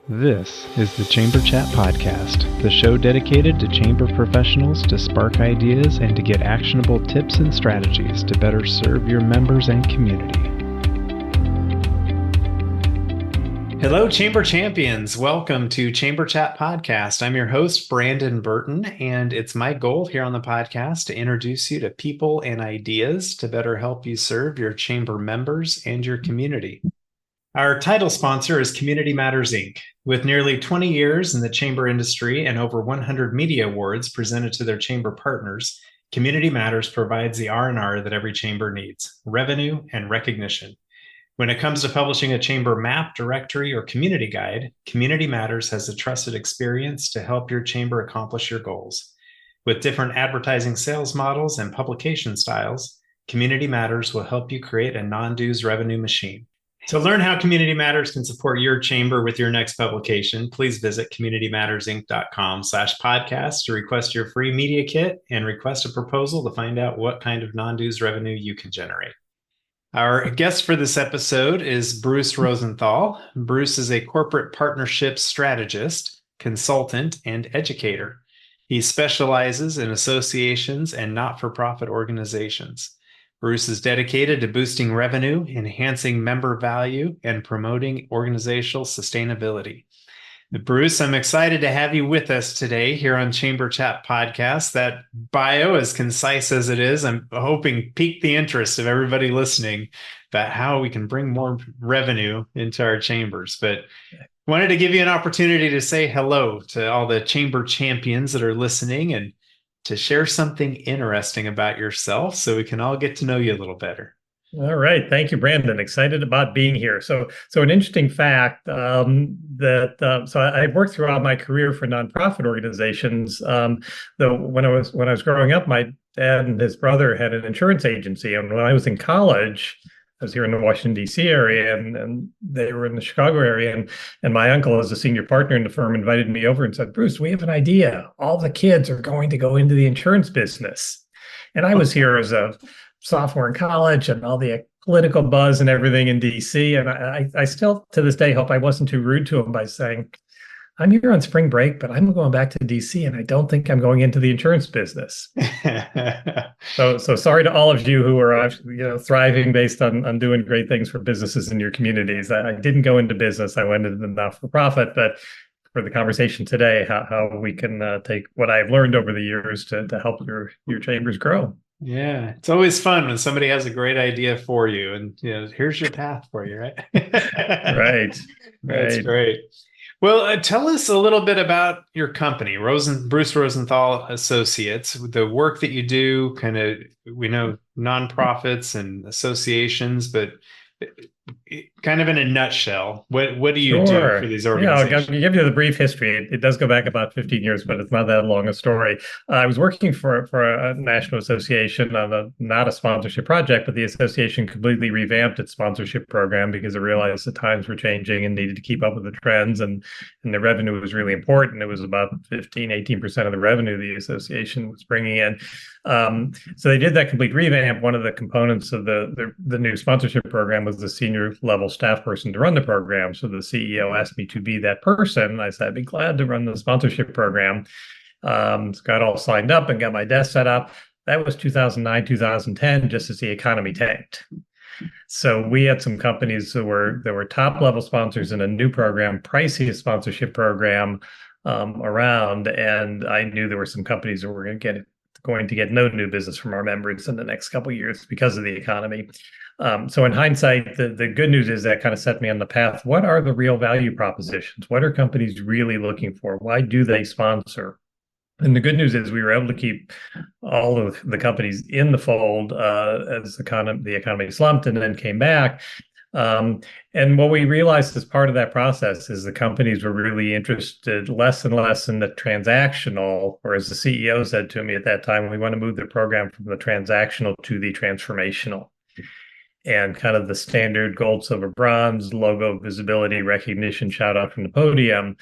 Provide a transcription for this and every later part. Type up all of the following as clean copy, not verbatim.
This is the Chamber Chat Podcast, the show dedicated to chamber professionals to spark ideas and to get actionable tips and strategies to better serve your members and community. Hello, Chamber Champions. Welcome to Chamber Chat Podcast. I'm your host, Brandon Burton, and it's my goal here on the podcast to introduce you to people and ideas to better help you serve your chamber members and your community. Our title sponsor is Community Matters, Inc. With nearly 20 years in the chamber industry and over 100 media awards presented to their chamber partners, Community Matters provides the R&R that every chamber needs, revenue and recognition. When it comes to publishing a chamber map, directory, or community guide, Community Matters has the trusted experience to help your chamber accomplish your goals. With different advertising sales models and publication styles, Community Matters will help you create a non-dues revenue machine. To learn how Community Matters can support your chamber with your next publication, please visit communitymattersinc.com/podcast to request your free media kit and request a proposal to find out what kind of non-dues revenue you can generate. Our guest for this episode is Bruce Rosenthal. Bruce is a corporate partnerships strategist, consultant, and educator. He specializes in associations and not-for-profit organizations. Bruce is dedicated to boosting revenue, enhancing member value, and promoting organizational sustainability. Bruce, I'm excited to have you with us today here on Chamber Chat Podcast. That bio, as concise as it is, I'm hoping piqued the interest of everybody listening about how we can bring more revenue into our chambers. But wanted to give you an opportunity to say hello to all the chamber champions that are listening and to share something interesting about yourself so we can all get to know you a little better. All right. Thank you, Brandon. Excited about being here. So an interesting fact so I've worked throughout my career for nonprofit organizations. Though when I was growing up, my dad and his brother had an insurance agency. And when I was in college, I was here in the Washington, D.C. area, and they were in the Chicago area. And my uncle, as a senior partner in the firm, invited me over and said, Bruce, we have an idea. All the kids are going to go into the insurance business. And I was here as a sophomore in college and all the political buzz and everything in D.C. And I still, to this day, hope I wasn't too rude to him by saying, I'm here on spring break, but I'm going back to DC, and I don't think I'm going into the insurance business. So sorry to all of you who are thriving based on doing great things for businesses in your communities. I didn't go into business. I went into the not-for-profit, but for the conversation today, how we can take what I've learned over the years to help your chambers grow. Yeah, it's always fun when somebody has a great idea for you, and here's your path for you, right? Right. That's great. Well, tell us a little bit about your company, Bruce Rosenthal Associates, the work that you do. We know nonprofits and associations, but kind of in a nutshell, what do you do for these organizations? I'll give you the brief history. It does go back about 15 years, but it's not that long a story. I was working for a national association on not a sponsorship project, but the association completely revamped its sponsorship program because it realized the times were changing and needed to keep up with the trends, and the revenue was really important. It was about 18% of the revenue the association was bringing in. So they did that complete revamp. One of the components of the new sponsorship program was the senior level staff person to run the program. So the CEO asked me to be that person. I said, I'd be glad to run the sponsorship program. Got all signed up and got my desk set up. That was 2009, 2010, just as the economy tanked. So we had some companies that were top level sponsors in a new program, priciest sponsorship program around. And I knew there were some companies that were going to get no new business from our members in the next couple of years because of the economy. So in hindsight, the good news is that kind of set me on the path. What are the real value propositions? What are companies really looking for? Why do they sponsor? And the good news is we were able to keep all of the companies in the fold as the economy slumped and then came back. And what we realized as part of that process is the companies were really interested less and less in the transactional, or as the CEO said to me at that time, we want to move the program from the transactional to the transformational. And kind of the standard gold, silver, bronze, logo, visibility, recognition, shout out from the podium.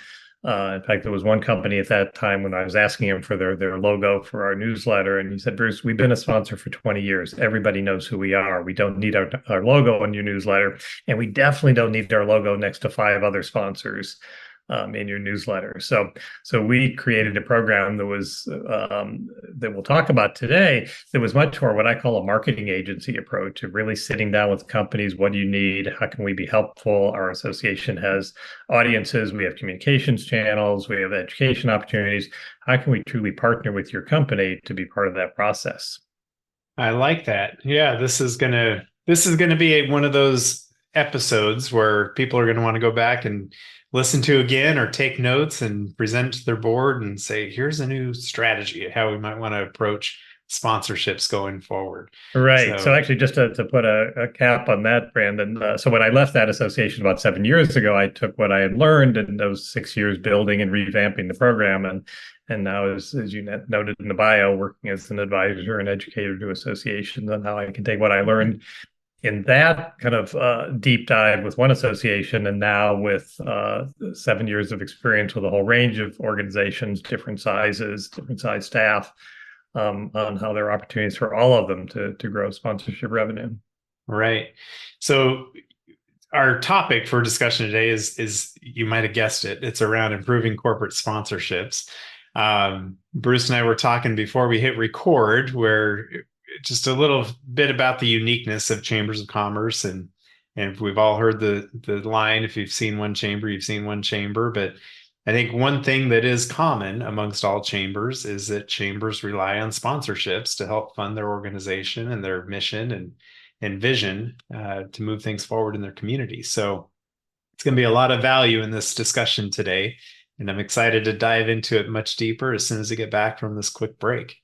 In fact, there was one company at that time when I was asking him for their logo for our newsletter, and he said, Bruce, we've been a sponsor for 20 years. Everybody knows who we are. We don't need our logo on your newsletter, and we definitely don't need our logo next to 5 other sponsors. in your newsletter. So we created a program that was that we'll talk about today. That was much more what I call a marketing agency approach of really sitting down with companies. What do you need? How can we be helpful? Our association has audiences. We have communications channels. We have education opportunities. How can we truly partner with your company to be part of that process? I like that. Yeah, this is gonna be one of those episodes where people are going to want to go back and listen to again or take notes and present to their board and say, here's a new strategy of how we might want to approach sponsorships going forward. Right. So So, actually, just to put a cap on that, Brandon. So when I left that association about 7 years ago, I took what I had learned in those 6 years building and revamping the program, and now, as you noted in the bio, working as an advisor and educator to associations on how I can take what I learned in that kind of deep dive with one association, and now with 7 years of experience with a whole range of organizations, different sizes, different size staff, on how there are opportunities for all of them to grow sponsorship revenue. right. So our topic for discussion today is you might have guessed it. It's around improving corporate sponsorships. Bruce and I were talking before we hit record, where just a little bit about the uniqueness of chambers of commerce, and we've all heard the line, if you've seen one chamber, you've seen one chamber. But I think one thing that is common amongst all chambers is that chambers rely on sponsorships to help fund their organization and their mission and vision to move things forward in their community. So it's going to be a lot of value in this discussion today, and I'm excited to dive into it much deeper as soon as I get back from this quick break.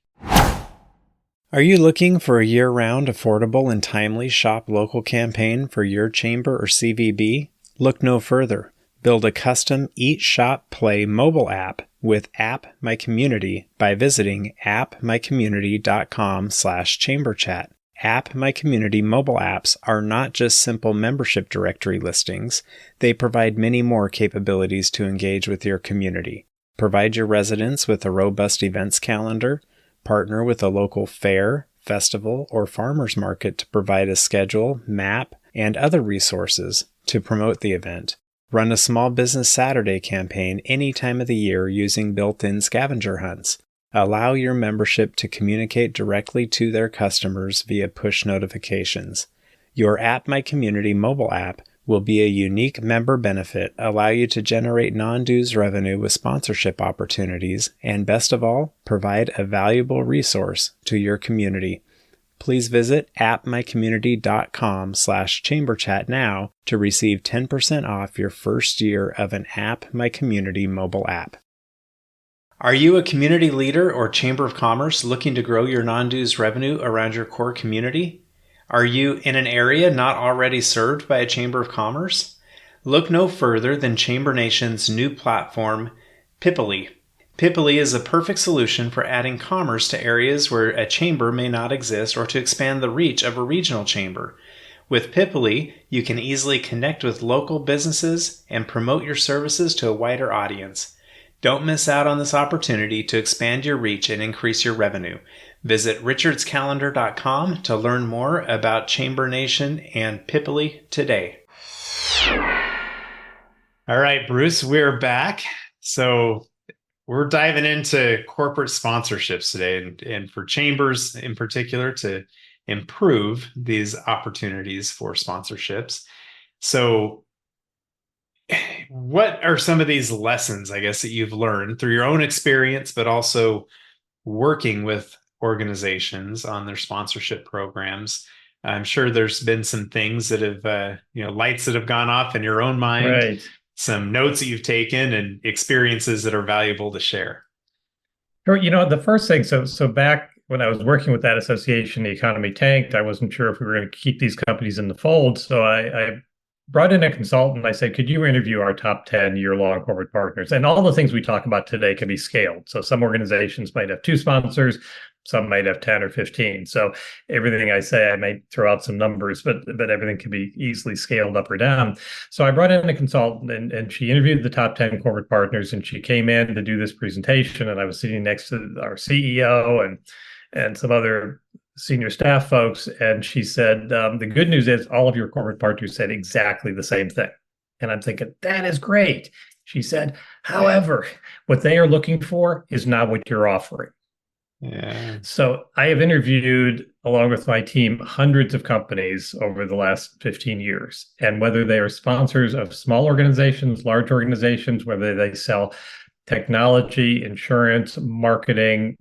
Are you looking for a year-round, affordable, and timely shop local campaign for your chamber or CVB? Look no further. Build a custom Eat, Shop, Play mobile app with App My Community by visiting appmycommunity.com/chamberchat. App My Community mobile apps are not just simple membership directory listings. They provide many more capabilities to engage with your community. Provide your residents with a robust events calendar. Partner with a local fair, festival, or farmers market to provide a schedule, map, and other resources to promote the event. Run a small business Saturday campaign any time of the year using built-in scavenger hunts. Allow your membership to communicate directly to their customers via push notifications. Your App My Community mobile app will be a unique member benefit, allow you to generate non-dues revenue with sponsorship opportunities, and best of all, provide a valuable resource to your community. Please visit appmycommunity.com/chamberchat now to receive 10% off your first year of an App My Community mobile app. Are you a community leader or chamber of commerce looking to grow your non-dues revenue around your core community? Are you in an area not already served by a chamber of commerce? Look no further than Chamber Nation's new platform, Pipily. Pipily is a perfect solution for adding commerce to areas where a chamber may not exist or to expand the reach of a regional chamber. With Pipily, you can easily connect with local businesses and promote your services to a wider audience. Don't miss out on this opportunity to expand your reach and increase your revenue. Visit richardscalendar.com to learn more about Chamber Nation and Pipily today. All right, Bruce, we're back. So we're diving into corporate sponsorships today, and for chambers in particular to improve these opportunities for sponsorships. So what are some of these lessons, I guess, that you've learned through your own experience, but also working with organizations on their sponsorship programs? I'm sure there's been some things that have, lights that have gone off in your own mind, Right. some notes that you've taken, and experiences that are valuable to share. Sure. The first thing, so back when I was working with that association, the economy tanked. I wasn't sure if we were going to keep these companies in the fold. So I brought in a consultant. I said, could you interview our top 10 year-long corporate partners? And all the things we talk about today can be scaled. So some organizations might have 2 sponsors, some might have 10 or 15. So everything I say, I may throw out some numbers, but everything can be easily scaled up or down. So I brought in a consultant, and she interviewed the top 10 corporate partners, and she came in to do this presentation, and I was sitting next to our CEO and some other senior staff folks. And she said, the good news is all of your corporate partners said exactly the same thing. And I'm thinking, that is great. She said, however, what they are looking for is not what you're offering. Yeah. So I have interviewed, along with my team, hundreds of companies over the last 15 years. And whether they are sponsors of small organizations, large organizations, whether they sell technology, insurance, marketing,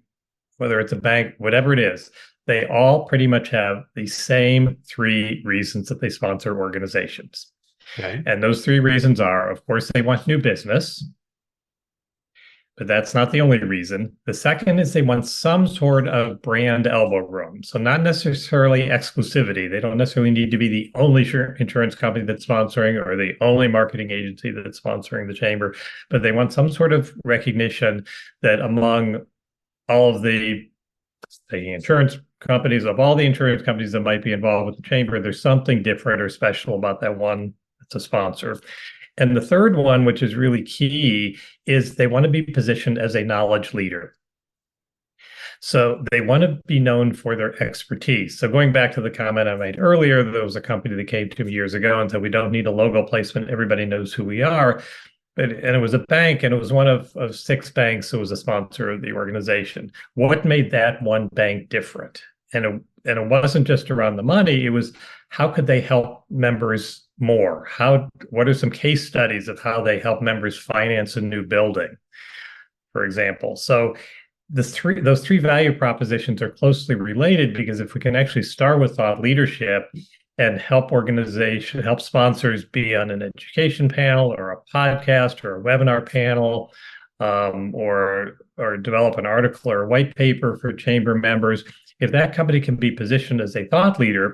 whether it's a bank, whatever it is, they all pretty much have the same three reasons that they sponsor organizations. Okay. And those three reasons are, of course, they want new business, but that's not the only reason. The second is they want some sort of brand elbow room. So, not necessarily exclusivity. They don't necessarily need to be the only insurance company that's sponsoring or the only marketing agency that's sponsoring the chamber, but they want some sort of recognition that among all of the insurance companies, of all the insurance companies that might be involved with the chamber, there's something different or special about that one that's a sponsor. And the third one, which is really key, is they want to be positioned as a knowledge leader. So they want to be known for their expertise. So going back to the comment I made earlier, there was a company that came to me years ago and said, we don't need a logo placement. Everybody knows who we are. And it was a bank, and it was one of six banks who was a sponsor of the organization. What made that one bank different? And it wasn't just around the money. It was how could they help members more? What are some case studies of how they help members finance a new building, for example? So those three value propositions are closely related because if we can actually start with thought leadership and help sponsors be on an education panel or a podcast or a webinar panel, or develop an article or a white paper for chamber members. If that company can be positioned as a thought leader,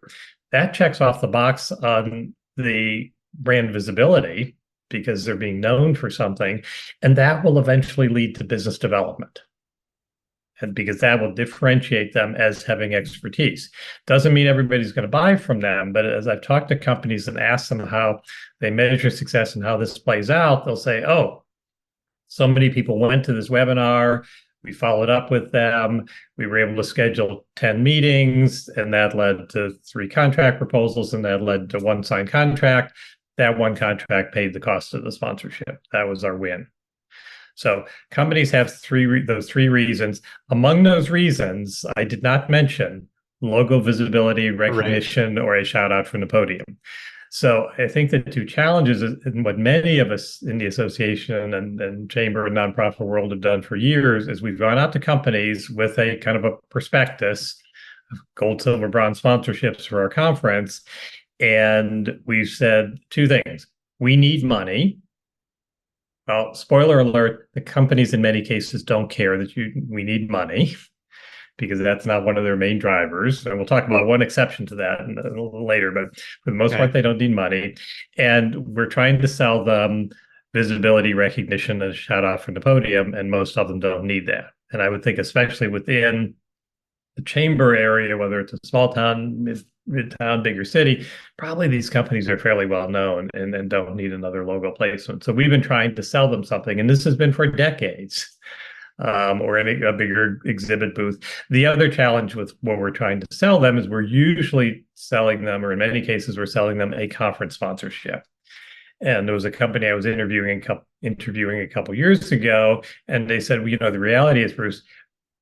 that checks off the box on the brand visibility because they're being known for something, and that will eventually lead to business development. And because that will differentiate them as having expertise. Doesn't mean everybody's going to buy from them, but as I've talked to companies and asked them how they measure success and how this plays out, they'll say, oh, so many people went to this webinar. We followed up with them. We were able to schedule 10 meetings, and that led to 3 contract proposals, and that led to 1 signed contract. That 1 contract paid the cost of the sponsorship. That was our win. So companies have those three reasons. Among those reasons, I did not mention logo visibility, recognition, or a shout out from the podium. So I think the 2 challenges, and what many of us in the association and chamber and nonprofit world have done for years, is we've gone out to companies with a kind of a prospectus of gold, silver, bronze sponsorships for our conference. And we've said 2 things. We need money. Well, spoiler alert, the companies in many cases don't care that we need money because that's not one of their main drivers. And we'll talk about one exception to that a little later, but for the most part, they don't need money. And we're trying to sell them visibility, recognition, and a shout out from the podium, and most of them don't need that. And I would think, especially within the chamber area, whether it's a small town, mid-town, bigger city, probably these companies are fairly well known and don't need another logo placement. So we've been trying to sell them something, and this has been for decades, or a bigger exhibit booth. The other challenge with what we're trying to sell them is we're usually selling them, or in many cases, we're selling them a conference sponsorship. And there was a company I was interviewing a couple years ago, and they said, well, the reality is, Bruce,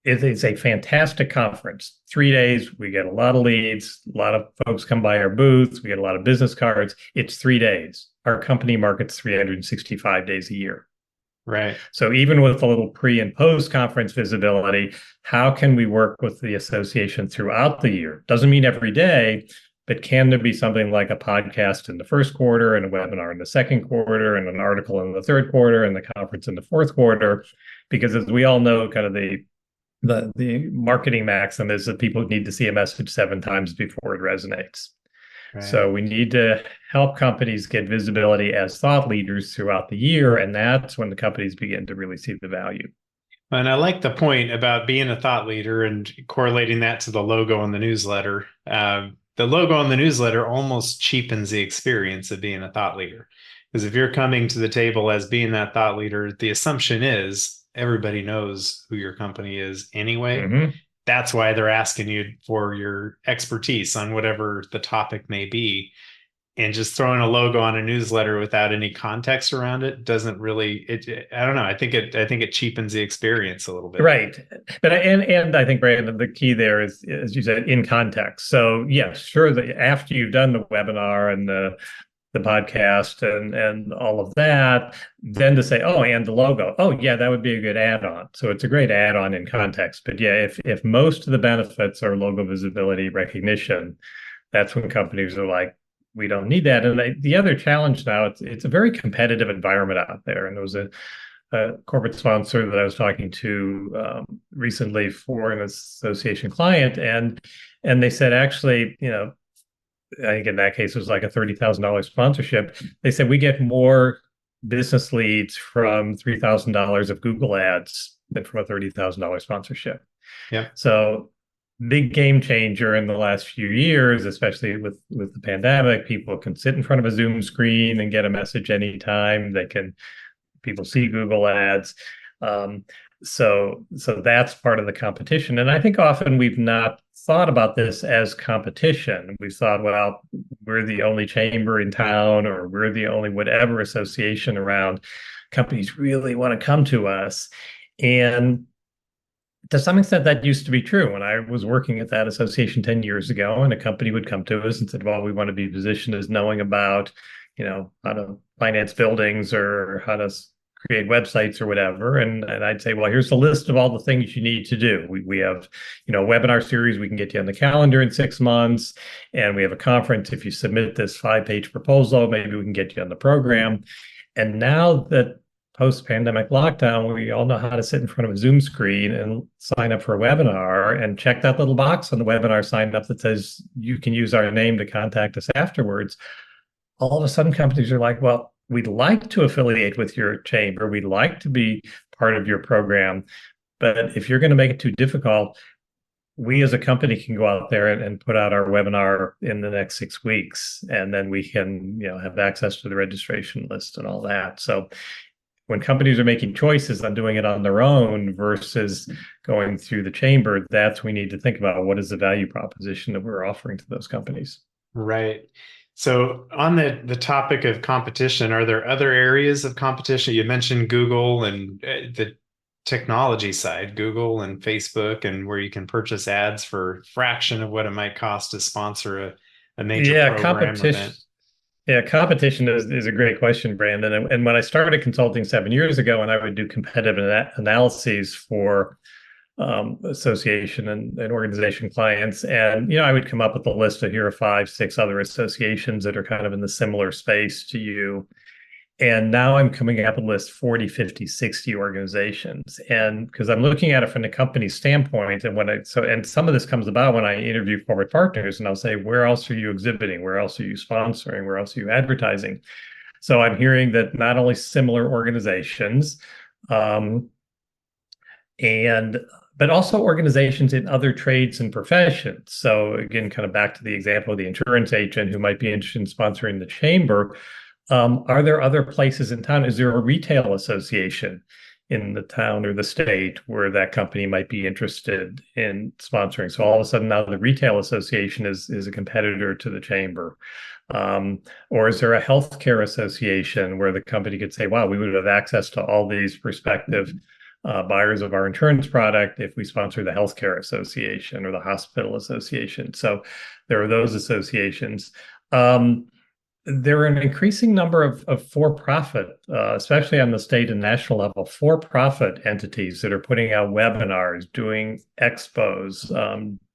it's a fantastic conference. 3 days, we get a lot of leads, a lot of folks come by our booths, we get a lot of business cards. It's 3 days. Our company markets 365 days a year. Right. So even with a little pre and post conference visibility, how can we work with the association throughout the year? Doesn't mean every day, but can there be something like a podcast in the first quarter and a webinar in the second quarter and an article in the third quarter and the conference in the fourth quarter? Because as we all know, kind of the marketing maxim is that people need to see a message 7 times before it resonates. Right. So we need to help companies get visibility as thought leaders throughout the year, and that's when the companies begin to really see the value. And I like the point about being a thought leader and correlating that to the logo on the newsletter. The logo on the newsletter almost cheapens the experience of being a thought leader. Because if you're coming to the table as being that thought leader, the assumption is everybody knows who your company is anyway. Mm-hmm. That's why they're asking you for your expertise on whatever the topic may be. and just throwing a logo on a newsletter without any context around it doesn't really I don't know. I think it cheapens the experience a little bit. Right. But and I think, Brandon, the key there is, as you said, in context. So yes, sure, that after you've done the webinar and the podcast and all of that, then to say, oh, and the logo, oh yeah, that would be a good add-on. So it's a great add-on in context. But yeah, if most of the benefits are logo visibility recognition, that's when companies are like, we don't need that. And the other challenge now, it's a very competitive environment out there. And there was a corporate sponsor that I was talking to recently for an association client, and they said, actually, I think in that case it was like a $30,000 sponsorship. They said we get more business leads from $3,000 of Google ads than from a $30,000 sponsorship. Yeah. So big game changer in the last few years, especially with the pandemic. People can sit in front of a Zoom screen and get a message anytime. People see Google ads. So that's part of the competition. And I think often we've not thought about this as competition. We thought, well, we're the only chamber in town, or we're the only whatever association around. Companies really want to come to us. And to some extent, that used to be true. When I was working at that association 10 years ago, and a company would come to us and said, well, we want to be positioned as knowing about, how to finance buildings or how to create websites or whatever. And I'd say, well, here's the list of all the things you need to do. We have, a webinar series we can get you on the calendar in 6 months. And we have a conference. If you submit this 5-page proposal, maybe we can get you on the program. And now that post-pandemic lockdown, we all know how to sit in front of a Zoom screen and sign up for a webinar and check that little box on the webinar sign up that says you can use our name to contact us afterwards. All of a sudden, companies are like, well, we'd like to affiliate with your chamber. We'd like to be part of your program. But if you're going to make it too difficult, we as a company can go out there and put out our webinar in the next 6 weeks. And then we can, have access to the registration list and all that. So when companies are making choices on doing it on their own versus going through the chamber, that's we need to think about what is the value proposition that we're offering to those companies. Right. So on the topic of competition, are there other areas of competition? You mentioned Google and the technology side, Google and Facebook, and where you can purchase ads for a fraction of what it might cost to sponsor a major program event. Yeah, competition is a great question, Brandon. And when I started consulting 7 years ago, and I would do competitive analyses for association and organization clients, and I would come up with a list of here are 5, 6 other associations that are kind of in the similar space to you. And now I'm coming up with a list 40, 50, 60 organizations. And because I'm looking at it from the company's standpoint, and some of this comes about when I interview corporate partners, and I'll say, where else are you exhibiting? Where else are you sponsoring? Where else are you advertising? So I'm hearing that not only similar organizations, but also organizations in other trades and professions. So again, kind of back to the example of the insurance agent who might be interested in sponsoring the chamber. Are there other places in town? Is there a retail association in the town or the state where that company might be interested in sponsoring? So all of a sudden now the retail association is a competitor to the chamber. Or is there a healthcare association where the company could say, wow, we would have access to all these prospective buyers of our insurance product if we sponsor the healthcare association or the hospital association. So there are those associations. There are an increasing number of for-profit, especially on the state and national level, for-profit entities that are putting out webinars, doing expos,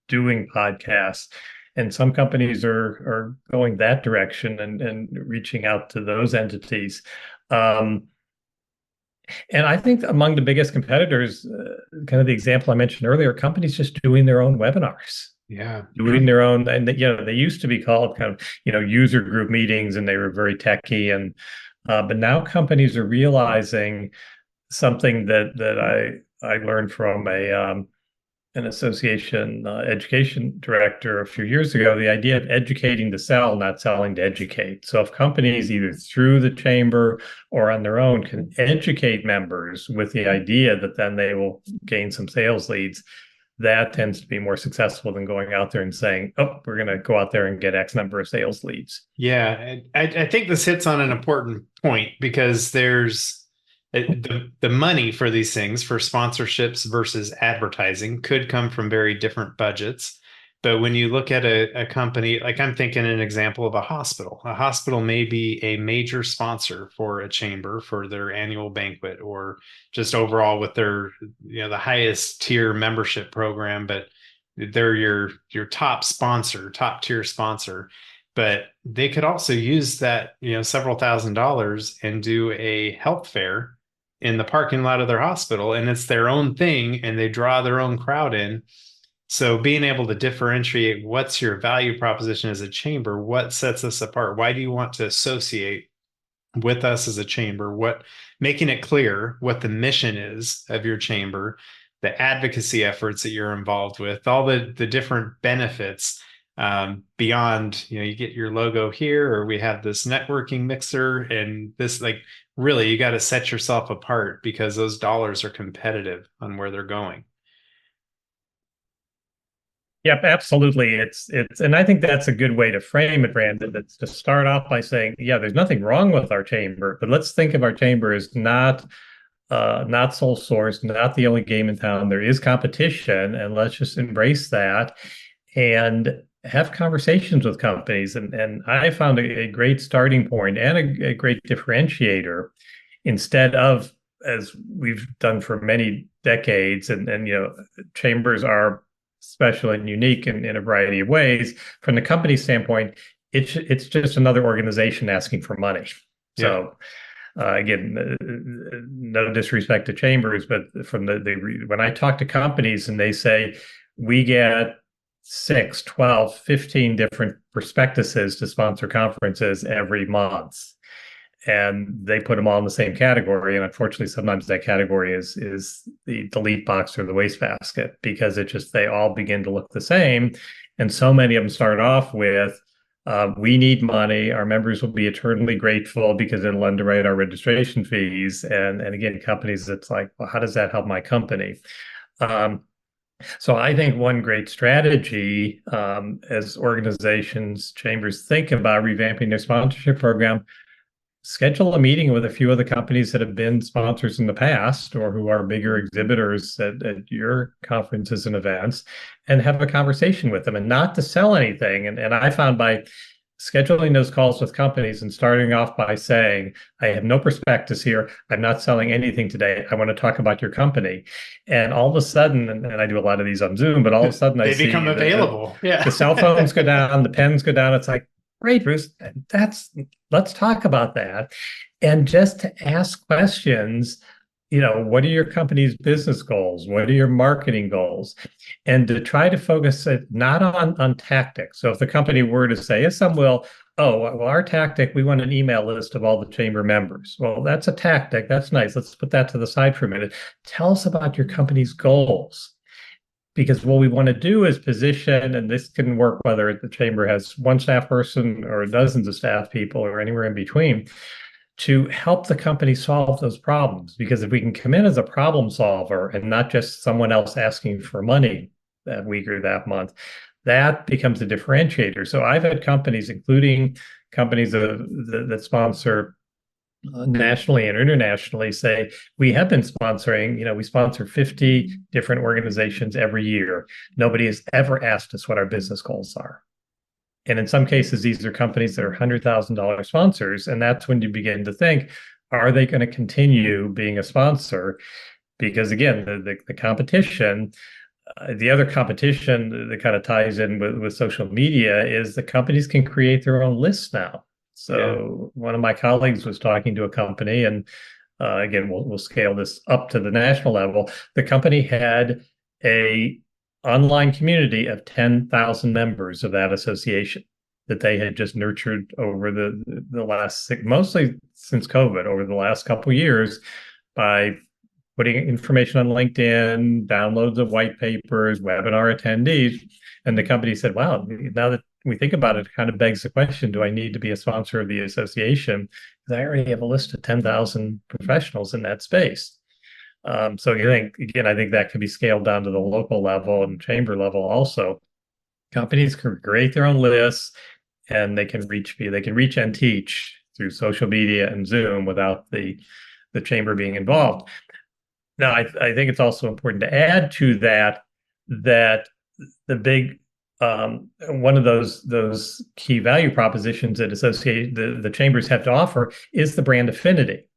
doing podcasts. And some companies are going that direction and reaching out to those entities. And I think among the biggest competitors, kind of the example I mentioned earlier, companies just doing their own webinars. Yeah. Doing their own, and they used to be called kind of, user group meetings, and they were very techy. And but now companies are realizing something that I learned from an association education director a few years ago, the idea of educating to sell, not selling to educate. So if companies either through the chamber or on their own can educate members with the idea that then they will gain some sales leads, that tends to be more successful than going out there and saying, oh, we're going to go out there and get X number of sales leads. Yeah, I think this hits on an important point because there's the money for these things for sponsorships versus advertising could come from very different budgets. But when you look at a company, like I'm thinking an example of a hospital may be a major sponsor for a chamber for their annual banquet or just overall with their, the highest tier membership program, but they're your top sponsor, top tier sponsor. But they could also use that, several $1,000s and do a health fair in the parking lot of their hospital, and it's their own thing, and they draw their own crowd in. So being able to differentiate what's your value proposition as a chamber, what sets us apart? Why do you want to associate with us as a chamber? What making it clear what the mission is of your chamber, the advocacy efforts that you're involved with, all the different benefits beyond, you get your logo here, or we have this networking mixer, and this, like, really, you got to set yourself apart because those dollars are competitive on where they're going. Yep, absolutely. And I think that's a good way to frame it, Brandon. That's to start off by saying, yeah, there's nothing wrong with our chamber, but let's think of our chamber as not sole source, not the only game in town. There is competition, and let's just embrace that and have conversations with companies. And I found a great starting point and a great differentiator instead of, as we've done for many decades, and chambers are special and unique in a variety of ways. From the company standpoint, it's just another organization asking for money. Yeah. So again, no disrespect to chambers, but from when I talk to companies and they say we get 6, 12, 15 different prospectuses to sponsor conferences every month, and they put them all in the same category. And unfortunately, sometimes that category is the delete box or the wastebasket, because they all begin to look the same. And so many of them start off with, we need money. Our members will be eternally grateful because it'll underwrite our registration fees. And again, companies, it's like, well, how does that help my company? So I think one great strategy, as organizations, chambers think about revamping their sponsorship program, schedule a meeting with a few of the companies that have been sponsors in the past or who are bigger exhibitors at your conferences and events, and have a conversation with them, and not to sell anything. And I found by scheduling those calls with companies and starting off by saying, I have no prospectus here. I'm not selling anything today. I want to talk about your company. And all of a sudden, and I do a lot of these on Zoom, but all of a sudden they become available. Yeah. The cell phones go down, the pens go down. It's like, great, Bruce, let's talk about that. And just to ask questions, what are your company's business goals? What are your marketing goals? And to try to focus it not on tactics. So if the company were to say, as some will, oh, well, our tactic, we want an email list of all the chamber members. Well, that's a tactic. That's nice. Let's put that to the side for a minute. Tell us about your company's goals. Because what we want to do is position, and this can work whether the chamber has one staff person or dozens of staff people or anywhere in between, to help the company solve those problems. Because if we can come in as a problem solver and not just someone else asking for money that week or that month, that becomes a differentiator. So I've had companies, including companies that sponsor nationally and internationally, say, we have been sponsoring, we sponsor 50 different organizations every year. Nobody has ever asked us what our business goals are. And in some cases, these are companies that are $100,000 sponsors. And that's when you begin to think, are they going to continue being a sponsor? Because again, the competition, the other competition that kind of ties in with social media is the companies can create their own lists now. So one of my colleagues was talking to a company, and again, we'll scale this up to the national level. The company had a online community of 10,000 members of that association that they had just nurtured over the last mostly since COVID, over the last couple of years, by putting information on LinkedIn, downloads of white papers, webinar attendees. And the company said, wow, now that we think about it, it kind of begs the question, do I need to be a sponsor of the association? Because I already have a list of 10,000 professionals in that space. So I think that can be scaled down to the local level and chamber level also. Companies can create their own lists and they can reach and teach through social media and Zoom without the chamber being involved. Now, I think it's also important to add to that the big one of those key value propositions that associate the chambers have to offer is the brand affinity.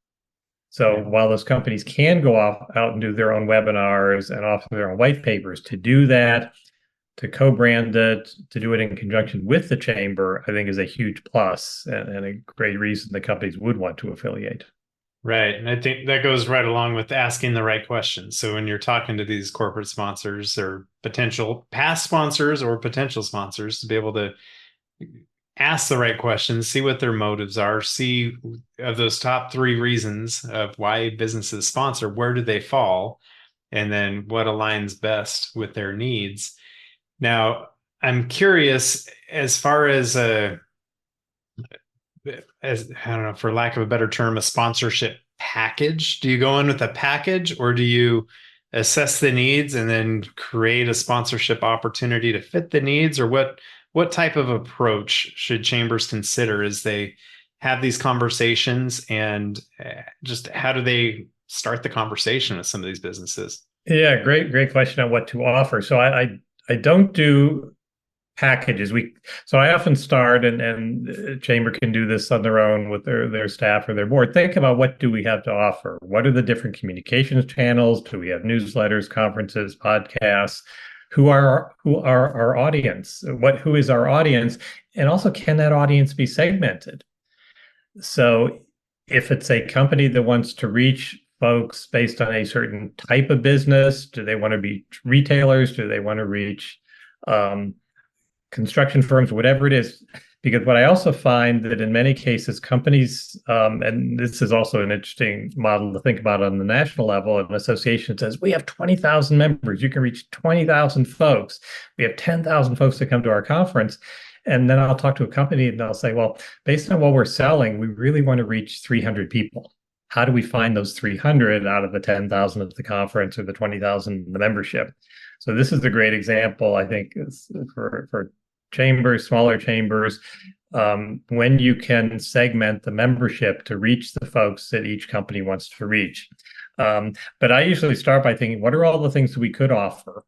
So while those companies can go out and do their own webinars and offer their own white papers, to do that, to co-brand it, to do it in conjunction with the chamber, I think is a huge plus and a great reason the companies would want to affiliate. Right. And I think that goes right along with asking the right questions. So when you're talking to these corporate sponsors or potential past sponsors or potential sponsors, to be able to ask the right questions, see what their motives are, see of those top three reasons of why businesses sponsor, where do they fall? And then what aligns best with their needs. Now, I'm curious as far as I don't know, for lack of a better term, a sponsorship package. Do you go in with a package or do you assess the needs and then create a sponsorship opportunity to fit the needs? Or what type of approach should chambers consider as they have these conversations, and just how do they start the conversation with some of these businesses? Yeah, great question on what to offer. So I don't do packages. So I often start and chamber can do this on their own with their staff or their board. Think about, what do we have to offer? What are the different communications channels? Do we have newsletters, conferences, podcasts? Who are our audience? Who is our audience? And also, can that audience be segmented? So if it's a company that wants to reach folks based on a certain type of business, do they want to be retailers? Do they want to reach construction firms, whatever it is? Because what I also find that in many cases, companies, and this is also an interesting model to think about on the national level, an association says, we have 20,000 members. You can reach 20,000 folks. We have 10,000 folks that come to our conference. And then I'll talk to a company and they'll say, well, based on what we're selling, we really want to reach 300 people. How do we find those 300 out of the 10,000 at the conference or the 20,000 in the membership? So this is a great example, I think, for chambers, smaller chambers, when you can segment the membership to reach the folks that each company wants to reach. But I usually start by thinking, what are all the things that we could offer?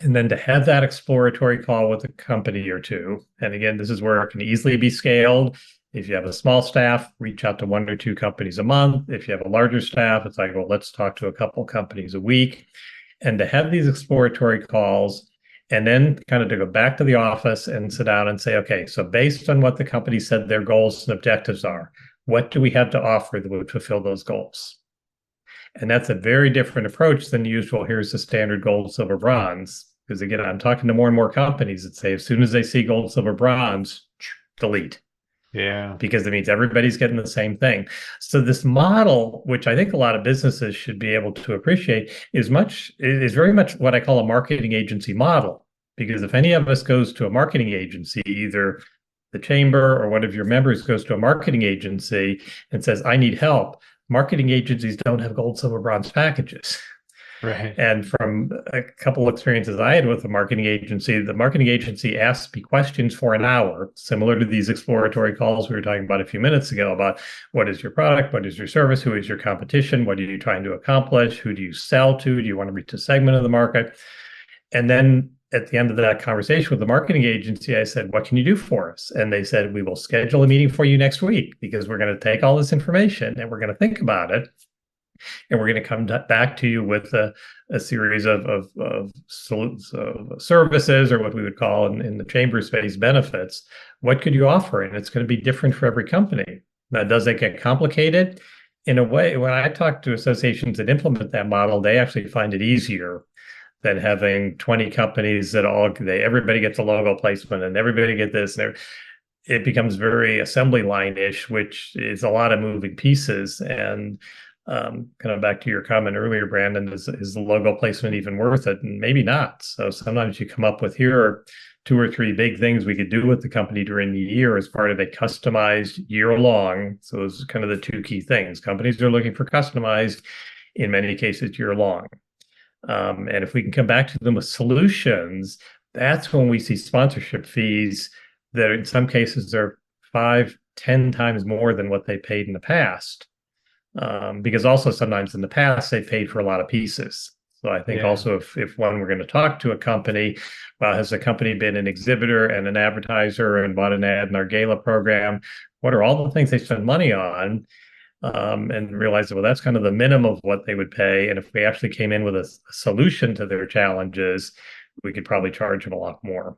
And then to have that exploratory call with a company or two. And again, this is where it can easily be scaled. If you have a small staff, reach out to 1 or 2 companies a month. If you have a larger staff, it's like, well, let's talk to a couple companies a week. And to have these exploratory calls, and then kind of to go back to the office and sit down and say, okay, so based on what the company said their goals and objectives are, what do we have to offer that would fulfill those goals? And that's a very different approach than the usual, here's the standard gold, silver, bronze. Because again, I'm talking to more and more companies that say, as soon as they see gold, silver, bronze, delete. Yeah. Because it means everybody's getting the same thing. So this model, which I think a lot of businesses should be able to appreciate, is very much what I call a marketing agency model. Because if any of us goes to a marketing agency, either the chamber or one of your members goes to a marketing agency and says, I need help, marketing agencies don't have gold, silver, bronze packages. Right. And from a couple of experiences I had with the marketing agency asked me questions for an hour, similar to these exploratory calls we were talking about a few minutes ago, about what is your product, what is your service, who is your competition, what are you trying to accomplish, who do you sell to, do you want to reach a segment of the market? And then at the end of that conversation with the marketing agency, I said, what can you do for us? And they said, we will schedule a meeting for you next week, because we're going to take all this information and we're going to think about it. And we're going to come back to you with a series of services, or what we would call in the chamber space, benefits. What could you offer? And it's going to be different for every company. Now, does it get complicated? In a way, when I talk to associations that implement that model, they actually find it easier than having 20 companies that everybody gets a logo placement and everybody get this. And it becomes very assembly line-ish, which is a lot of moving pieces. And kind of back to your comment earlier, Brandon, is the logo placement even worth it? And maybe not. So sometimes you come up with, here are 2 or 3 big things we could do with the company during the year as part of a customized year long. So those are kind of the 2 key things. Companies are looking for customized, in many cases year long. And if we can come back to them with solutions, that's when we see sponsorship fees that in some cases are 5, 10 times more than what they paid in the past. Because also sometimes in the past they paid for a lot of pieces. So I think Yeah. also if one were going to talk to a company, well, has the company been an exhibitor and an advertiser and bought an ad in our gala program? What are all the things they spend money on? And realize that, well, that's kind of the minimum of what they would pay. And if we actually came in with a solution to their challenges, we could probably charge them a lot more.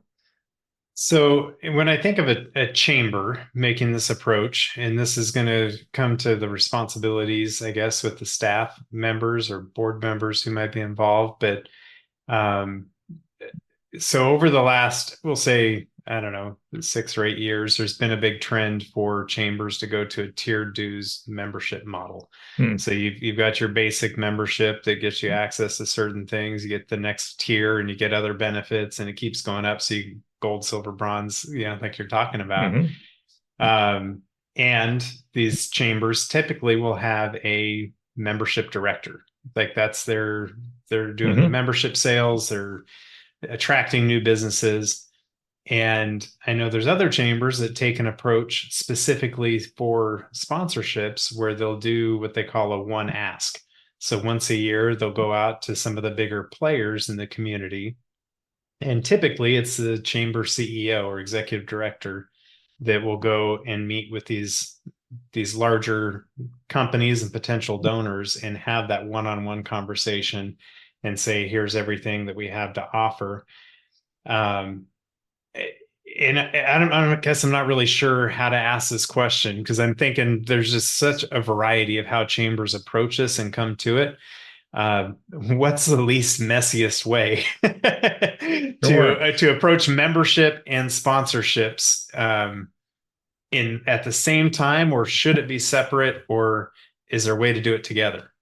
So when I think of a chamber making this approach, and this is going to come to the responsibilities, I guess, with the staff members or board members who might be involved, but um, so over the last, we'll say, I don't know, 6 or 8 years, there's been a big trend for chambers to go to a tiered dues membership model. Hmm. So you've got your basic membership that gets you access to certain things. You get the next tier and you get other benefits, and it keeps going up. So you gold, silver, bronze, like you're talking about. Mm-hmm. And these chambers typically will have a membership director. Like they're doing the Mm-hmm. membership sales, they're attracting new businesses. And I know there's other chambers that take an approach specifically for sponsorships where they'll do what they call a one ask. So once a year, they'll go out to some of the bigger players in the community. And typically it's the chamber CEO or executive director that will go and meet with these larger companies and potential donors and have that one-on-one conversation and say, here's everything that we have to offer. Um, and I guess I'm not really sure how to ask this question because I'm thinking there's just such a variety of how chambers approach this and come to it. What's the least messiest way Sure. to approach membership and sponsorships in at the same time, or should it be separate, or is there a way to do it together?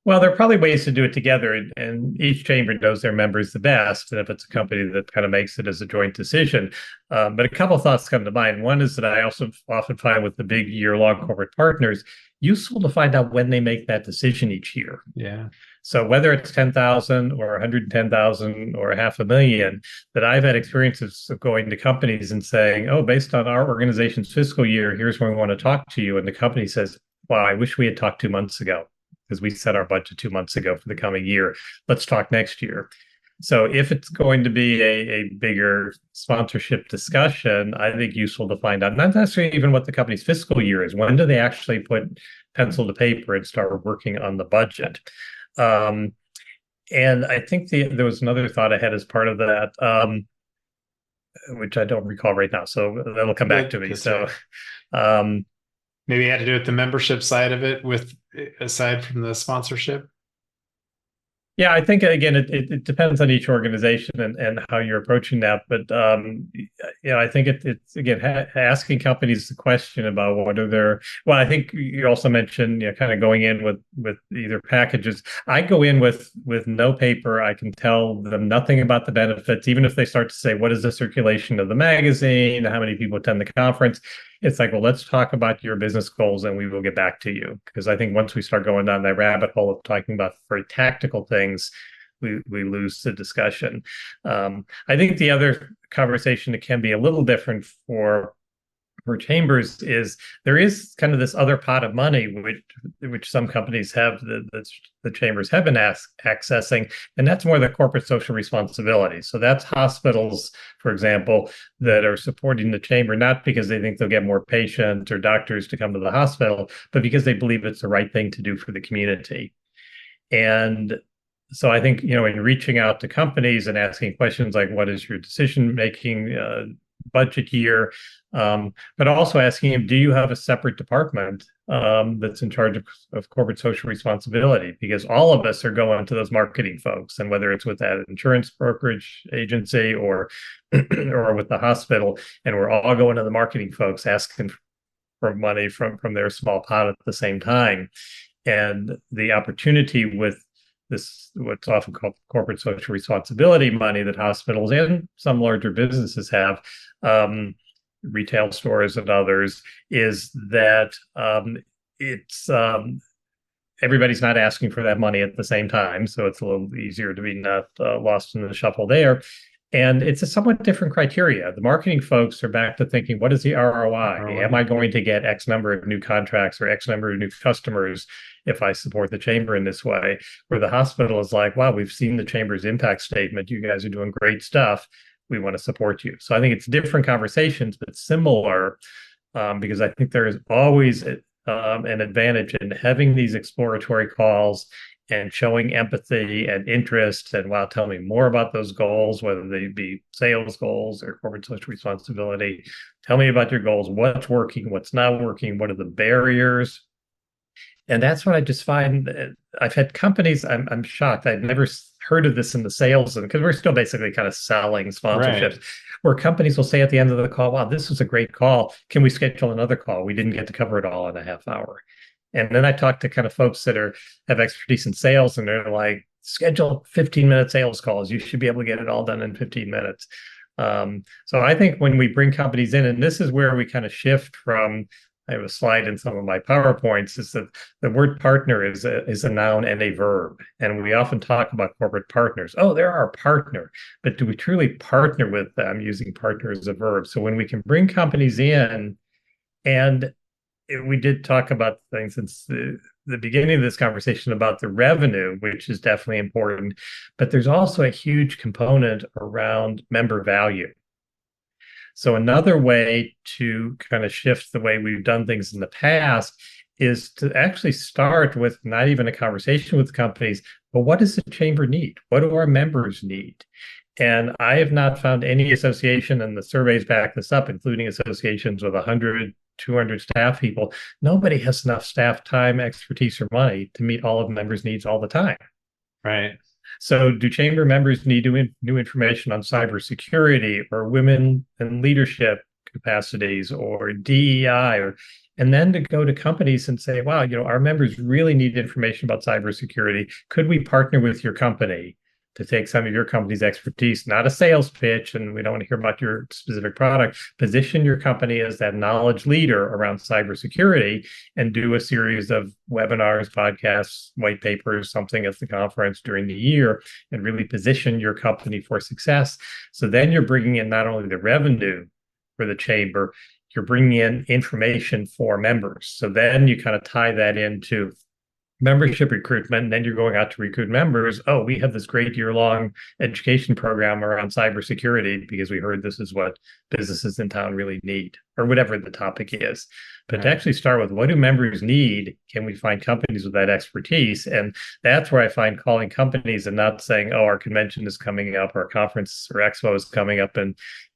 Well, there are probably ways to do it together, and each chamber knows their members the best. And if it's a company that kind of makes it as a joint decision, but a couple of thoughts come to mind. One is that I also often find with the big year-long corporate partners, useful to find out when they make that decision each year. Yeah. So whether it's 10,000 or 110,000 or 500,000, that I've had experiences of going to companies and saying, "Oh, based on our organization's fiscal year, here's when we want to talk to you," and the company says, "Wow, I wish we had talked 2 months ago." Because we set our budget 2 months ago for the coming year. Let's talk next year. So if it's going to be a bigger sponsorship discussion, I think useful to find out not necessarily even what the company's fiscal year is. When do they actually put pencil to paper and start working on the budget? And I think there was another thought I had as part of that, which I don't recall right now. So that'll come back to me. So maybe you had to do it the membership side of it with aside from the sponsorship. Yeah, I think again it depends on each organization and how you're approaching that. But I think it's again asking companies the question about what are their. Well, I think you also mentioned kind of going in with either packages. I go in with no paper. I can tell them nothing about the benefits, even if they start to say, "What is the circulation of the magazine? How many people attend the conference?" It's like, well, let's talk about your business goals and we will get back to you. Because I think once we start going down that rabbit hole of talking about very tactical things, we lose the discussion. I think the other conversation that can be a little different for chambers is there is kind of this other pot of money which some companies have the chambers have been accessing, and that's more the corporate social responsibility. So that's hospitals, for example, that are supporting the chamber not because they think they'll get more patients or doctors to come to the hospital, but because they believe it's the right thing to do for the community. And so I think in reaching out to companies and asking questions like what is your decision making budget year, but also asking him, do you have a separate department that's in charge of corporate social responsibility? Because all of us are going to those marketing folks, and whether it's with that insurance brokerage agency or or with the hospital, and we're all going to the marketing folks asking for money from their small pot at the same time. And the opportunity with this, what's often called corporate social responsibility money that hospitals and some larger businesses have, retail stores and others, is that it's everybody's not asking for that money at the same time, so it's a little easier to be not lost in the shuffle there. And it's a somewhat different criteria. The marketing folks are back to thinking, what is the ROI? Am I going to get X number of new contracts or X number of new customers if I support the chamber in this way? Where the hospital is like, wow, we've seen the chamber's impact statement. You guys are doing great stuff. We want to support you. So I think it's different conversations, but similar, because I think there is always an advantage in having these exploratory calls and showing empathy and interest and, wow, tell me more about those goals, whether they be sales goals or corporate social responsibility. Tell me about your goals, what's working, what's not working, what are the barriers. And that's what I just find. I've had companies, I'm shocked. I've never heard of this in the sales, because we're still basically kind of selling sponsorships, Right. where companies will say at the end of the call, wow, this was a great call. Can we schedule another call? We didn't get to cover it all in a half hour. And then I talk to kind of folks that have expertise in sales, and they're like, schedule 15-minute sales calls. You should be able to get it all done in 15 minutes. So I think when we bring companies in, and this is where we kind of shift from, I have a slide in some of my PowerPoints, is that the word partner is a noun and a verb. And we often talk about corporate partners. Oh, they're our partner. But do we truly partner with them, using partner as a verb? So when we can bring companies in, and we did talk about things since the beginning of this conversation about the revenue, which is definitely important, but there's also a huge component around member value. So another way to kind of shift the way we've done things in the past is to actually start with not even a conversation with companies, but what does the chamber need? What do our members need? And I have not found any association, and the surveys back this up, including associations with 100, 200 staff people. Nobody has enough staff time, expertise, or money to meet all of members' needs all the time. Right. So do chamber members need new information on cybersecurity or women in leadership capacities or DEI, and then to go to companies and say, wow, our members really need information about cybersecurity. Could we partner with your company to take some of your company's expertise, not a sales pitch, and we don't want to hear about your specific product, position your company as that knowledge leader around cybersecurity, and do a series of webinars, podcasts, white papers, something at the conference during the year, and really position your company for success. So then you're bringing in not only the revenue for the chamber, you're bringing in information for members. So then you kind of tie that into membership recruitment, and then you're going out to recruit members. Oh, we have this great year-long education program around cybersecurity because we heard this is what businesses in town really need, or whatever the topic is. But Right. to actually start with, what do members need? Can we find companies with that expertise? And that's where I find calling companies and not saying, oh, our convention is coming up, or our conference or expo is coming up in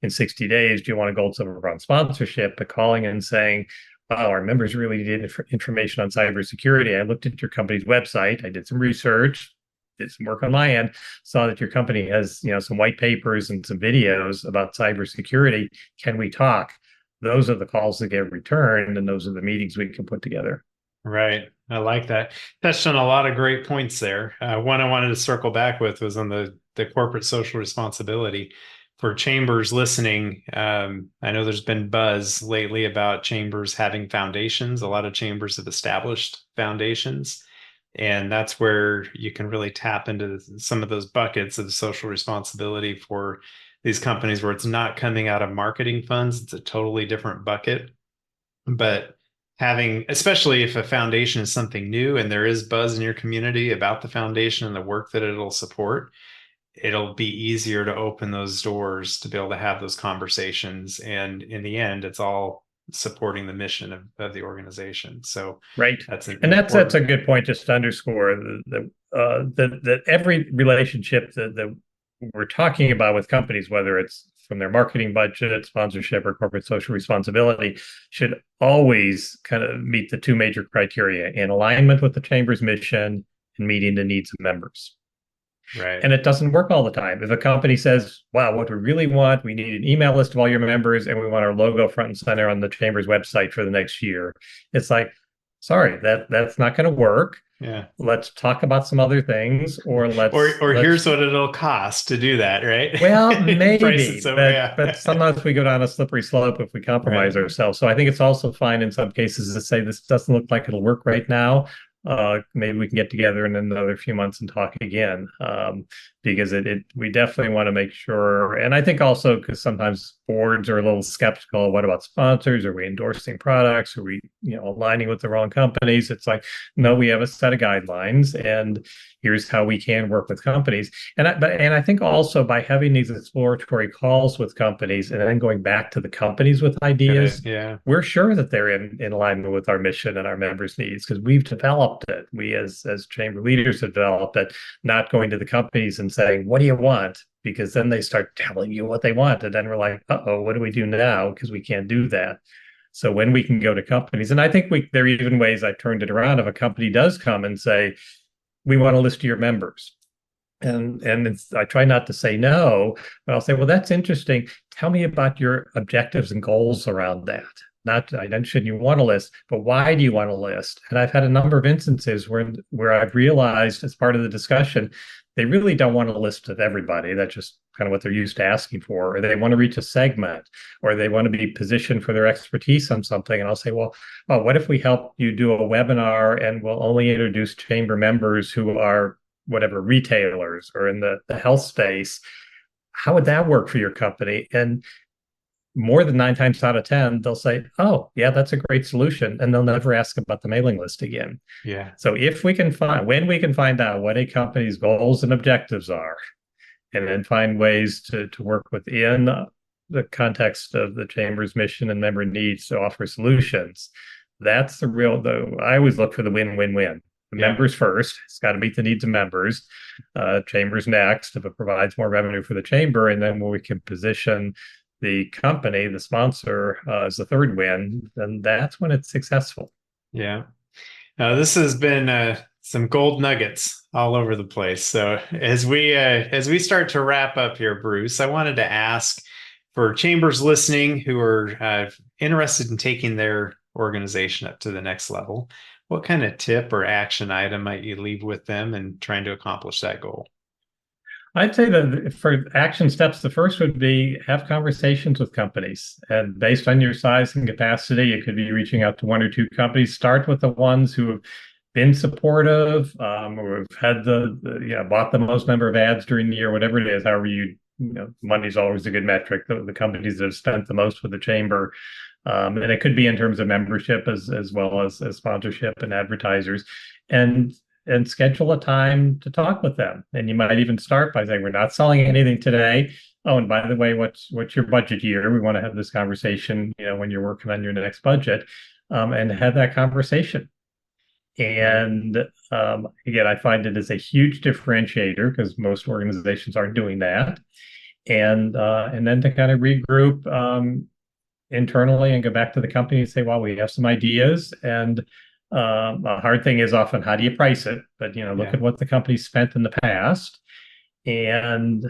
60 days. Do you want a gold, silver, bronze sponsorship? But calling and saying, wow, our members really need information on cybersecurity. I looked at your company's website. I did some research, did some work on my end, saw that your company has, some white papers and some videos about cybersecurity. Can we talk? Those are the calls that get returned, and those are the meetings we can put together. Right. I like that. Touched on a lot of great points there. One I wanted to circle back with was on the corporate social responsibility. For chambers listening, I know there's been buzz lately about chambers having foundations. A lot of chambers have established foundations, and that's where you can really tap into some of those buckets of social responsibility for these companies, where it's not coming out of marketing funds. It's a totally different bucket. But having, especially if a foundation is something new and there is buzz in your community about the foundation and the work that it'll support, it'll be easier to open those doors to be able to have those conversations. And in the end, it's all supporting the mission of the organization. So right. that's a good point, just to underscore that every relationship that we're talking about with companies, whether it's from their marketing budget, sponsorship, or corporate social responsibility, should always kind of meet the two major criteria: in alignment with the chamber's mission and meeting the needs of members. right. And it doesn't work all the time. If a company says, wow, what we really want, we need an email list of all your members, and we want our logo front and center on the chamber's website for the next year, it's like, sorry, that's not going to work. Yeah. Let's talk about some other things, or here's what it'll cost to do that, right? Well, maybe, yeah. but sometimes we go down a slippery slope if we compromise Right. ourselves. So I think it's also fine in some cases to say, this doesn't look like it'll work right now. maybe we can get together in another few months and talk again. Because we definitely want to make sure. And I think also because sometimes boards are a little skeptical. What about sponsors? Are we endorsing products? Are we, aligning with the wrong companies? It's like, no, we have a set of guidelines, and here's how we can work with companies. And I think also by having these exploratory calls with companies and then going back to the companies with ideas, Yeah. we're sure that they're in alignment with our mission and our members' needs because we've developed it. We as chamber leaders have developed it, not going to the companies and saying, what do you want? Because then they start telling you what they want. And then we're like, uh-oh, what do we do now? Because we can't do that. So when we can go to companies, and I think there are even ways I've turned it around. If a company does come and say, we want a list of your members. And I try not to say no, but I'll say, well, that's interesting. Tell me about your objectives and goals around that. Not, I mentioned you want a list, but why do you want a list? And I've had a number of instances where I've realized as part of the discussion, they really don't want a list of everybody. That's just kind of what they're used to asking for, or they want to reach a segment, or they want to be positioned for their expertise on something. And I'll say, well, what if we help you do a webinar and we'll only introduce chamber members who are whatever retailers or in the health space? How would that work for your company? And more than 9 times out of 10, they'll say, oh, yeah, that's a great solution. And they'll never ask about the mailing list again. Yeah. So when we can find out what a company's goals and objectives are, and then find ways to work within the context of the chamber's mission and member needs to offer solutions, that's I always look for the win-win-win. The members first. It's got to meet the needs of members. Chambers next, if it provides more revenue for the chamber. And then when we can position the company, the sponsor, as the third win, then that's when it's successful. Yeah. This has been some gold nuggets all over the place. So as we start to wrap up here, Bruce, I wanted to ask for chambers listening who are interested in taking their organization up to the next level, what kind of tip or action item might you leave with them in trying to accomplish that goal? I'd say that for action steps, the first would be have conversations with companies. And based on your size and capacity, it could be reaching out to one or two companies. Start with the ones who have been supportive, or have had bought the most number of ads during the year, whatever it is. However, money's always a good metric. The companies that have spent the most with the chamber, and it could be in terms of membership as well as sponsorship and advertisers, and schedule a time to talk with them. And you might even start by saying, we're not selling anything today. Oh, and by the way, what's your budget year? We want to have this conversation, when you're working on your next budget, and have that conversation. And again, I find it is a huge differentiator because most organizations aren't doing that. And then to kind of regroup internally and go back to the company and say, well, we have some ideas. And a hard thing is often, how do you price it? But look at what the company spent in the past, and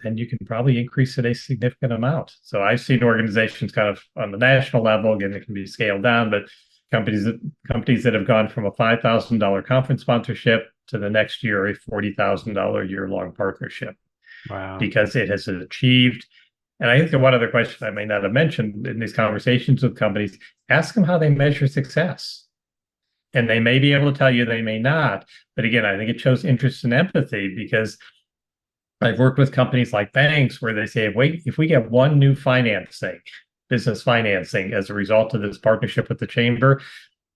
you can probably increase it a significant amount. So I've seen organizations kind of on the national level, again, it can be scaled down, but companies that have gone from a $5,000 conference sponsorship to the next year a $40,000 year-long partnership. Wow. Because it has achieved. And I think the one other question I may not have mentioned in these conversations with companies, ask them how they measure success. And they may be able to tell you, they may not. But again, I think it shows interest and empathy, because I've worked with companies like banks where they say, wait, if we get one new business financing as a result of this partnership with the chamber,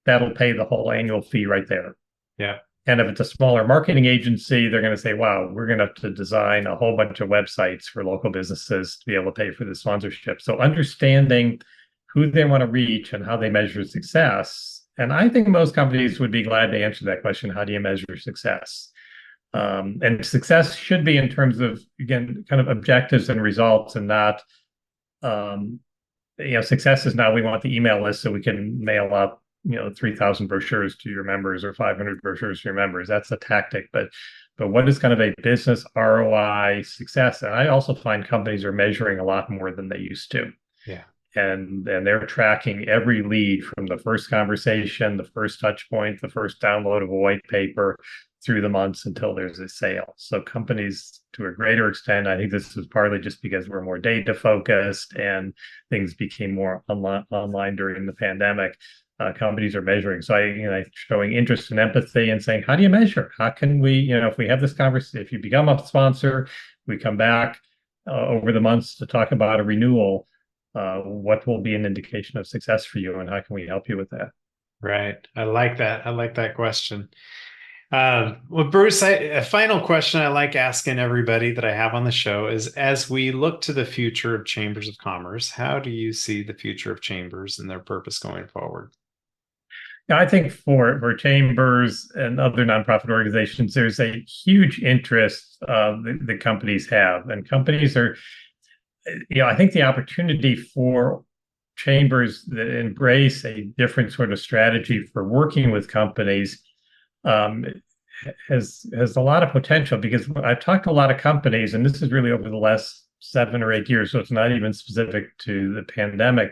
that'll pay the whole annual fee right there. Yeah. And if it's a smaller marketing agency, they're going to say, wow, we're going to have to design a whole bunch of websites for local businesses to be able to pay for the sponsorship. So understanding who they want to reach and how they measure success. And I think most companies would be glad to answer that question. How do you measure success? And success should be in terms of, again, kind of objectives and results, and not, success is now we want the email list so we can mail out 3,000 brochures to your members or 500 brochures to your members. That's a tactic. But what is kind of a business ROI success? And I also find companies are measuring a lot more than they used to. Yeah. And they're tracking every lead from the first conversation, the first touch point, the first download of a white paper, through the months until there's a sale. So companies, to a greater extent, I think this is partly just because we're more data focused and things became more online during the pandemic. companies are measuring. So showing interest and empathy and saying, how do you measure? How can we, if we have this conversation, if you become a sponsor, we come back over the months to talk about a renewal, what will be an indication of success for you, and how can we help you with that? Right. I like that. I like that question. Well, Bruce, a final question I like asking everybody that I have on the show is, as we look to the future of chambers of commerce, how do you see the future of chambers and their purpose going forward? I think for chambers and other nonprofit organizations, there's a huge interest the companies have, and companies are, I think the opportunity for chambers that embrace a different sort of strategy for working with companies has a lot of potential, because I've talked to a lot of companies, and this is really over the last 7 or 8 years, so it's not even specific to the pandemic,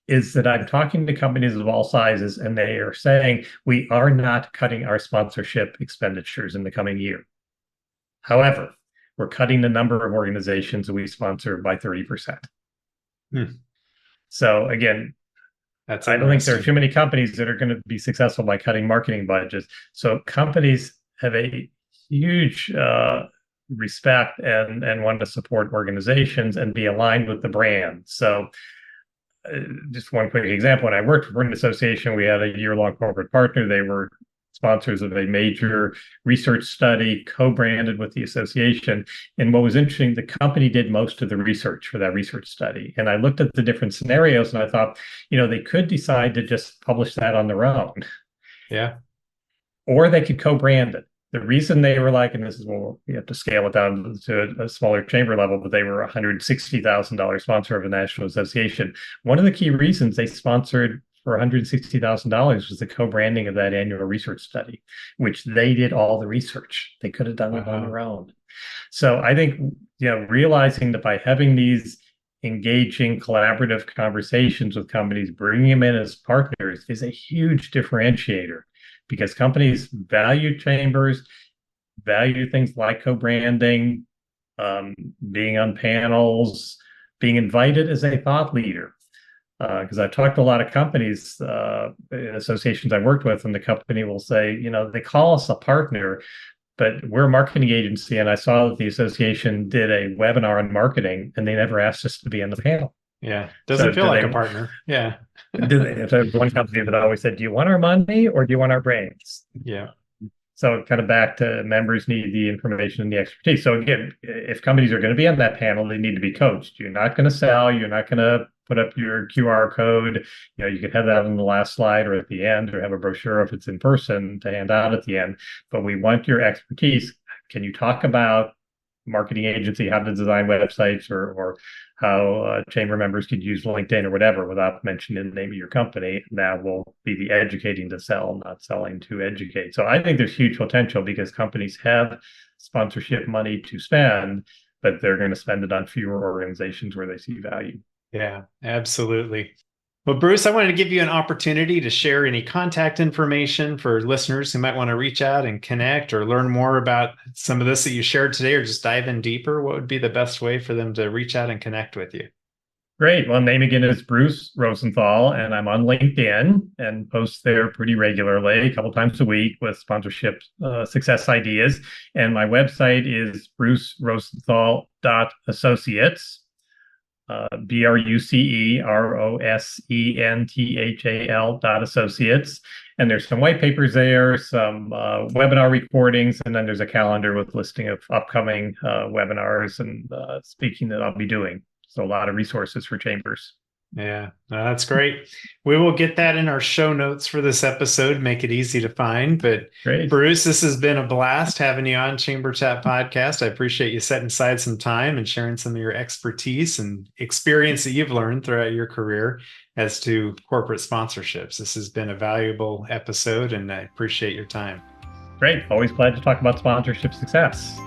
is that I'm talking to companies of all sizes, and they are saying, we are not cutting our sponsorship expenditures in the coming year. However, we're cutting the number of organizations we sponsor by 30%. So again, I don't think there are too many companies that are going to be successful by cutting marketing budgets. So companies have a huge respect and want to support organizations and be aligned with the brand. So just one quick example, when I worked for an association, we had a year-long corporate partner. They were sponsors of a major research study co-branded with the association. And what was interesting, the company did most of the research for that research study. And I looked at the different scenarios and I thought, they could decide to just publish that on their own. Yeah. Or they could co-brand it. The reason they were like, and this is where you have to scale it down to a smaller chamber level, but they were a $160,000 sponsor of a national association. One of the key reasons they sponsored for $160,000 was the co-branding of that annual research study, which they did all the research. They could have done it on their own. So I think, realizing that by having these engaging collaborative conversations with companies, bringing them in as partners is a huge differentiator, because companies value chambers, value things like co-branding, being on panels, being invited as a thought leader. Because I've talked to a lot of companies, associations I worked with, and the company will say, they call us a partner, but we're a marketing agency. And I saw that the association did a webinar on marketing, and they never asked us to be on the panel. Yeah. Doesn't feel like a partner. Yeah. There's one company that always said, do you want our money or do you want our brains? Yeah. So kind of back to members need the information and the expertise. So again, if companies are going to be on that panel, they need to be coached. You're not going to sell. You're not going to put up your QR code. You could have that on the last slide or at the end, or have a brochure if it's in person to hand out at the end. But we want your expertise. Can you talk about marketing agency, how to design websites, or how chamber members could use LinkedIn or whatever without mentioning the name of your company? That will be the educating to sell, not selling to educate. So I think there's huge potential, because companies have sponsorship money to spend, but they're going to spend it on fewer organizations where they see value. Yeah, absolutely. Well, Bruce, I wanted to give you an opportunity to share any contact information for listeners who might want to reach out and connect or learn more about some of this that you shared today, or just dive in deeper. What would be the best way for them to reach out and connect with you? Great. Well, name again is Bruce Rosenthal, and I'm on LinkedIn and post there pretty regularly, a couple times a week, with sponsorship success ideas. And my website is brucerosenthal.associates. BRUCEROSENTHAL.associates. And there's some white papers there, some webinar recordings, and then there's a calendar with listing of upcoming webinars and speaking that I'll be doing. So a lot of resources for chambers. Yeah, that's great. We will get that in our show notes for this episode, make it easy to find. But Great. Bruce, this has been a blast having you on Chamber Chat Podcast. I appreciate you setting aside some time and sharing some of your expertise and experience that you've learned throughout your career as to corporate sponsorships. This has been a valuable episode, and I appreciate your time. Great. Always glad to talk about sponsorship success.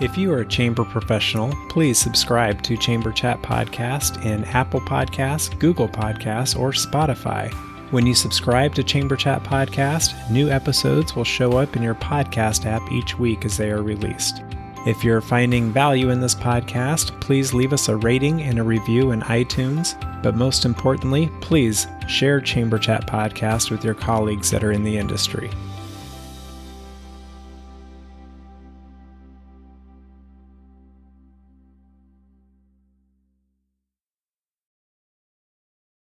If you are a chamber professional, please subscribe to Chamber Chat Podcast in Apple Podcasts, Google Podcasts, or Spotify. When you subscribe to Chamber Chat Podcast, new episodes will show up in your podcast app each week as they are released. If you're finding value in this podcast, please leave us a rating and a review in iTunes. But most importantly, please share Chamber Chat Podcast with your colleagues that are in the industry.